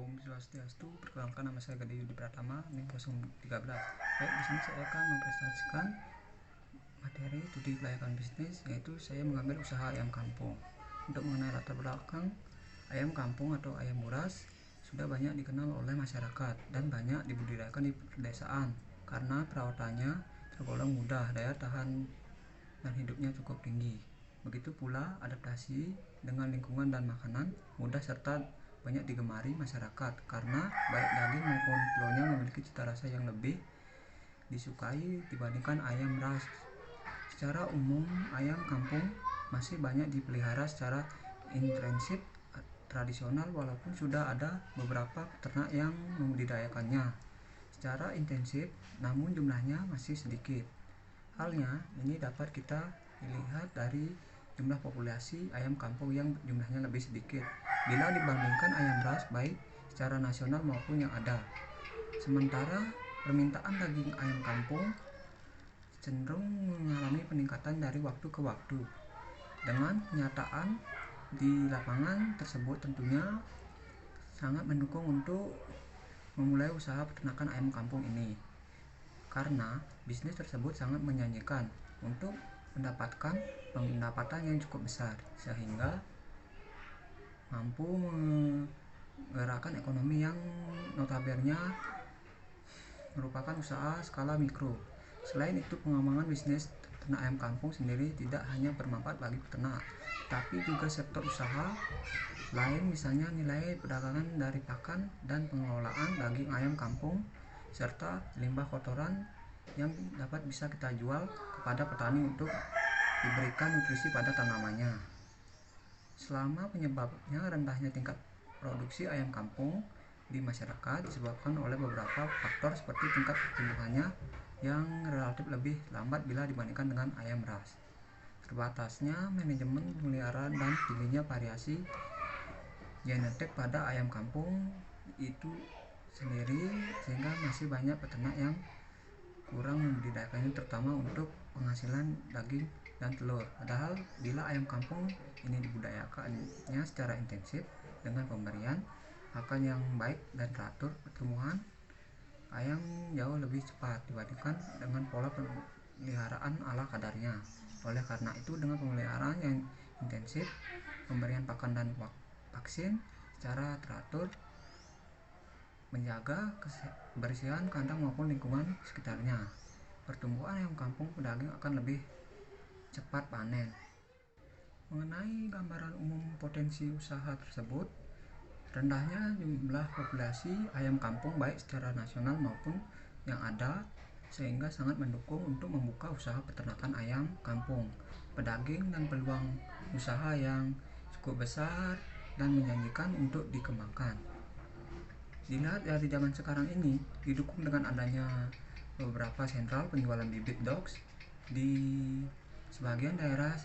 Om Swastiastu, perkenalkan nama saya Gede Yudi Pratama, NIM 013. Baik, di sini saya akan mempresentasikan materi studi kelayakan bisnis, yaitu saya mengambil usaha ayam kampung. Untuk mengenai latar belakang ayam kampung atau ayam buras, sudah banyak dikenal oleh masyarakat dan banyak dibudidayakan di pedesaan karena perawatannya tergolong mudah, daya tahan dan hidupnya cukup tinggi. Begitu pula adaptasi dengan lingkungan dan makanan mudah serta banyak digemari masyarakat karena baik daging maupun telurnya memiliki cita rasa yang lebih disukai dibandingkan ayam ras. Secara umum, ayam kampung masih banyak dipelihara secara intensif tradisional walaupun sudah ada beberapa peternak yang membudidayakannya secara intensif, namun jumlahnya masih sedikit. Halnya ini dapat kita lihat dari jumlah populasi ayam kampung yang jumlahnya lebih sedikit bila dibandingkan ayam ras baik secara nasional maupun yang ada. Sementara permintaan daging ayam kampung cenderung mengalami peningkatan dari waktu ke waktu. Dengan kenyataan di lapangan tersebut tentunya sangat mendukung untuk memulai usaha peternakan ayam kampung ini. Karena bisnis tersebut sangat menjanjikan untuk mendapatkan pendapatan yang cukup besar sehingga mampu menggerakkan ekonomi yang notabene merupakan usaha skala mikro. Selain itu, pengembangan bisnis ternak ayam kampung sendiri tidak hanya bermanfaat bagi peternak, tapi juga sektor usaha lain, misalnya nilai perdagangan dari pakan dan pengelolaan daging ayam kampung serta limbah kotoran yang dapat bisa kita jual kepada petani untuk diberikan nutrisi pada tanamannya. Selama penyebabnya rendahnya tingkat produksi ayam kampung di masyarakat disebabkan oleh beberapa faktor seperti tingkat pertumbuhannya yang relatif lebih lambat bila dibandingkan dengan ayam ras, terbatasnya manajemen pemeliharaan dan tingginya variasi genetik pada ayam kampung itu sendiri sehingga masih banyak peternak yang kurang membudidayakannya terutama untuk penghasilan daging dan telur. Padahal bila ayam kampung ini dibudidayakannya secara intensif dengan pemberian pakan yang baik dan teratur, pertumbuhan ayam jauh lebih cepat dibandingkan dengan pola pemeliharaan ala kadarnya. Oleh karena itu, dengan pemeliharaan yang intensif, pemberian pakan dan vaksin secara teratur, menjaga kebersihan kandang maupun lingkungan sekitarnya, pertumbuhan ayam kampung pedaging akan lebih cepat panen. Mengenai gambaran umum potensi usaha tersebut, rendahnya jumlah populasi ayam kampung baik secara nasional maupun yang ada sehingga sangat mendukung untuk membuka usaha peternakan ayam kampung pedaging dan peluang usaha yang cukup besar dan menjanjikan untuk dikembangkan. Dilihat dari zaman sekarang ini, didukung dengan adanya beberapa sentral penjualan bibit dogs di sebagian daerah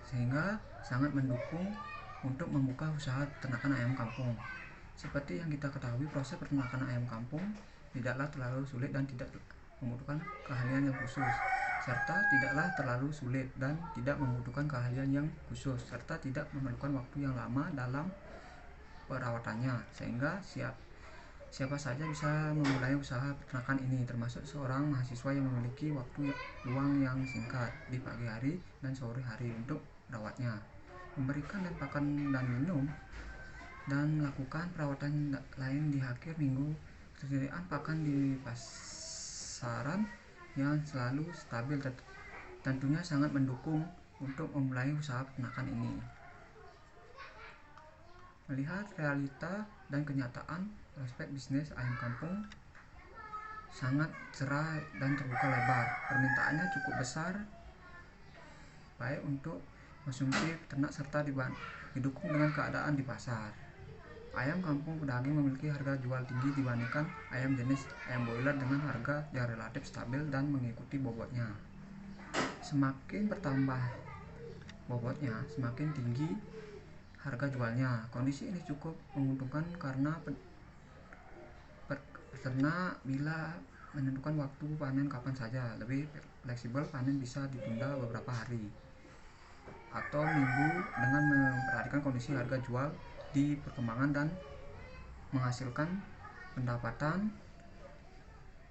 sehingga sangat mendukung untuk membuka usaha peternakan ayam kampung. Seperti yang kita ketahui, proses peternakan ayam kampung tidaklah terlalu sulit dan tidak membutuhkan keahlian yang khusus, serta tidaklah terlalu sulit dan tidak membutuhkan keahlian yang khusus, serta tidak memerlukan waktu yang lama dalam perawatannya, sehingga siapa saja bisa memulai usaha peternakan ini, termasuk seorang mahasiswa yang memiliki waktu luang yang singkat di pagi hari dan sore hari untuk merawatnya, memberikan dan pakan dan minum, dan melakukan perawatan lain di akhir minggu. Ketersediaan pakan di pasaran yang selalu stabil tentunya sangat mendukung untuk memulai usaha peternakan ini. Melihat realita dan kenyataan, prospek bisnis ayam kampung sangat cerah dan terbuka lebar. Permintaannya cukup besar baik untuk konsumsi peternak serta didukung dengan keadaan di pasar. Ayam kampung pedaging memiliki harga jual tinggi dibandingkan ayam jenis ayam broiler dengan harga yang relatif stabil dan mengikuti bobotnya. Semakin bertambah bobotnya, semakin tinggi harga jualnya. Kondisi ini cukup menguntungkan karena peternak bila menentukan waktu panen kapan saja, lebih fleksibel, panen bisa ditunda beberapa hari atau minggu dengan memperhatikan kondisi harga jual di perkembangan dan menghasilkan pendapatan,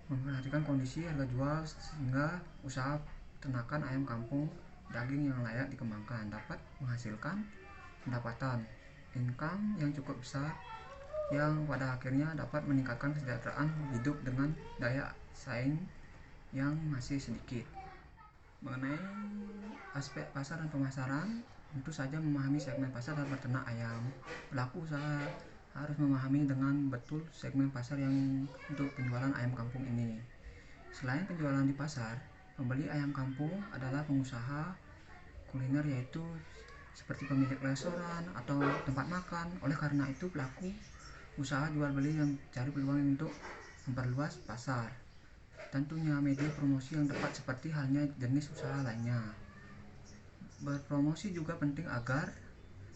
memperhatikan kondisi harga jual sehingga usaha ternakan ayam kampung daging yang layak dikembangkan dapat menghasilkan pendapatan income yang cukup besar yang pada akhirnya dapat meningkatkan kesejahteraan hidup dengan daya saing yang masih sedikit. Mengenai aspek pasar dan pemasaran, tentu saja memahami segmen pasar dan peternak ayam. Pelaku usaha harus memahami dengan betul segmen pasar yang untuk penjualan ayam kampung ini. Selain penjualan di pasar, pembeli ayam kampung adalah pengusaha kuliner yaitu seperti pemilik restoran atau tempat makan. Oleh karena itu, pelaku usaha jual beli yang cari peluang untuk memperluas pasar. Tentunya media promosi yang tepat seperti halnya jenis usaha lainnya. Berpromosi juga penting agar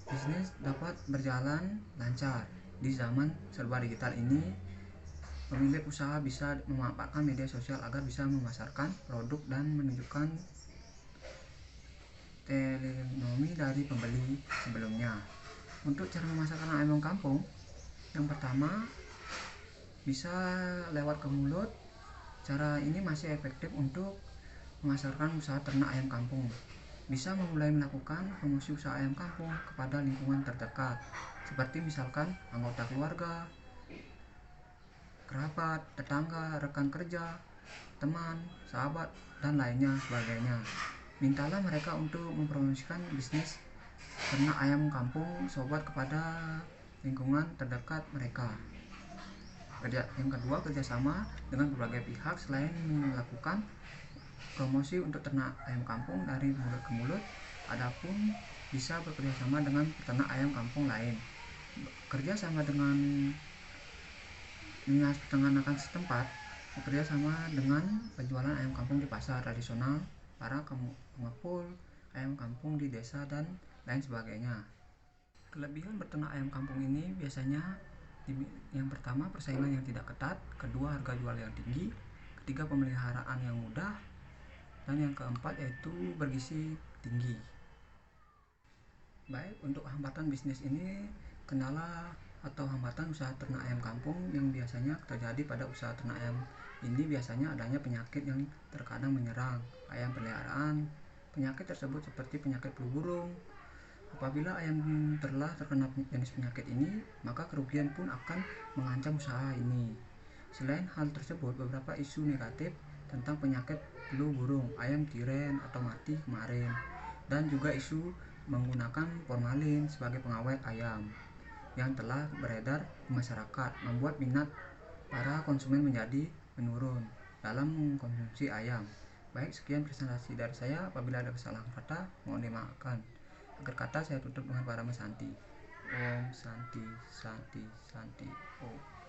bisnis dapat berjalan lancar. Di zaman serba digital ini, pemilik usaha bisa memanfaatkan media sosial agar bisa memasarkan produk dan menunjukkan testimoni dari pembeli sebelumnya. Untuk cara memasarkan ayam kampung, yang pertama bisa lewat ke mulut. Cara ini masih efektif untuk memasarkan usaha ternak ayam kampung. Bisa memulai melakukan promosi usaha ayam kampung kepada lingkungan terdekat, seperti misalkan anggota keluarga, kerabat, tetangga, rekan kerja, teman, sahabat, dan lainnya sebagainya. Mintalah mereka untuk mempromosikan bisnis ternak ayam kampung sobat kepada lingkungan terdekat mereka. Yang kedua, kerjasama dengan berbagai pihak. Selain melakukan promosi untuk ternak ayam kampung dari mulut ke mulut, adapun bisa bekerjasama dengan peternak ayam kampung lain. Kerjasama dengan dinas peternakan setempat, bekerjasama dengan penjualan ayam kampung di pasar tradisional, para pengepul ayam kampung di desa, dan lain sebagainya. Kelebihan berternak ayam kampung ini biasanya yang pertama, persaingan yang tidak ketat, kedua, harga jual yang tinggi, ketiga, pemeliharaan yang mudah, dan yang keempat yaitu bergizi tinggi. Baik, untuk hambatan bisnis ini, kendala atau hambatan usaha ternak ayam kampung yang biasanya terjadi pada usaha ternak ayam ini biasanya adanya penyakit yang terkadang menyerang ayam peliharaan. Penyakit tersebut seperti penyakit flu burung. Apabila ayam telah terkena jenis penyakit ini, maka kerugian pun akan mengancam usaha ini. Selain hal tersebut, beberapa isu negatif tentang penyakit flu burung, ayam tiren atau mati kemarin, dan juga isu menggunakan formalin sebagai pengawet ayam yang telah beredar di masyarakat membuat minat para konsumen menjadi menurun dalam mengkonsumsi ayam. Baik, sekian presentasi dari saya. Apabila ada kesalahan kata, mohon dimaafkan. Akhir kata saya tutup dengan Parama Santi. Om Santi Santi Santi Om.